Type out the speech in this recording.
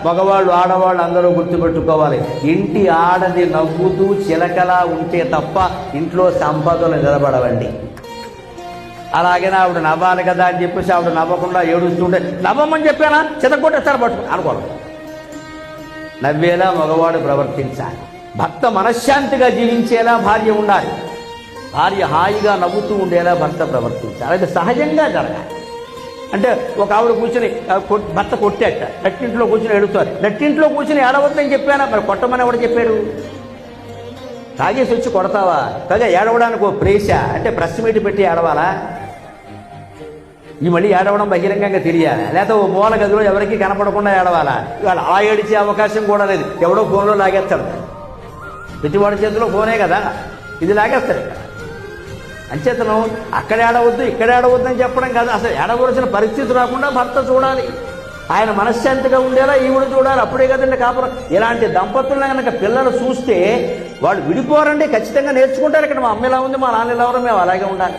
మగవాళ్ళు ఆడవాళ్ళు అందరూ గుర్తుపెట్టుకోవాలి, ఇంటి ఆడది నవ్వుతూ చిలకలా ఉంటే తప్ప ఇంట్లో సంపదలు నిలబడవండి. అలాగైనా ఆవిడ నవ్వాలి కదా అని చెప్పేసి ఆవిడ నవ్వకుండా ఏడుస్తుంటే నవ్వమని చెప్పానా చితకొట్టేస్తారు పట్టుకుని అనుకోవాలి. నవ్వేలా మగవాడు ప్రవర్తించాలి. భర్త మనశ్శాంతిగా జీవించేలా భార్య ఉండాలి. భార్య హాయిగా నవ్వుతూ ఉండేలా భర్త ప్రవర్తించాలి. అది సహజంగా జరగాలి. అంటే ఒక ఆవిడ కూర్చొని భర్త కొట్టేట నట్టింట్లో కూర్చొని ఏడుస్తారు. నట్టింట్లో కూర్చొని ఏడవద్దని చెప్పానా? మరి కొట్టమని ఎవడు చెప్పాడు? తాగేసి వచ్చి కొడతావా? పైగా ఏడవడానికి ఒక ప్రేష అంటే ప్రెస్ మీట్ పెట్టి ఏడవాలా? ఈ మళ్ళీ ఏడవడం బహిరంగంగా తెలియాలి, లేకపోతే ఓ మూల గదిలో ఎవరికి కనపడకుండా ఏడవాలా? ఇవాళ అలా ఏడిచే అవకాశం కూడా లేదు. ఎవడో ఫోన్లో లాగేస్తాడు. ప్రతివాడి చేతిలో ఫోనే కదా, ఇది లాగేస్తాడు. ఇక్కడ అంచేతను అక్కడ ఏడవద్దు ఇక్కడ ఏడవద్దు అని చెప్పడం కాదు. అసలు ఏడవలసిన పరిస్థితి రాకుండా భర్త చూడాలి. ఆయన మనశ్శాంతిగా ఉండేలా ఈవిడ చూడాలి. అప్పుడే కదండి కాపురం. ఇలాంటి దంపతులను కనుక పిల్లలు చూస్తే వాళ్ళు విడిపోరండి, ఖచ్చితంగా నేర్చుకుంటారు. ఇక్కడ మా అమ్మ ఎలా ఉంది, మా నాన్న ఎలా ఉన్నారో మేము అలాగే ఉండాలి.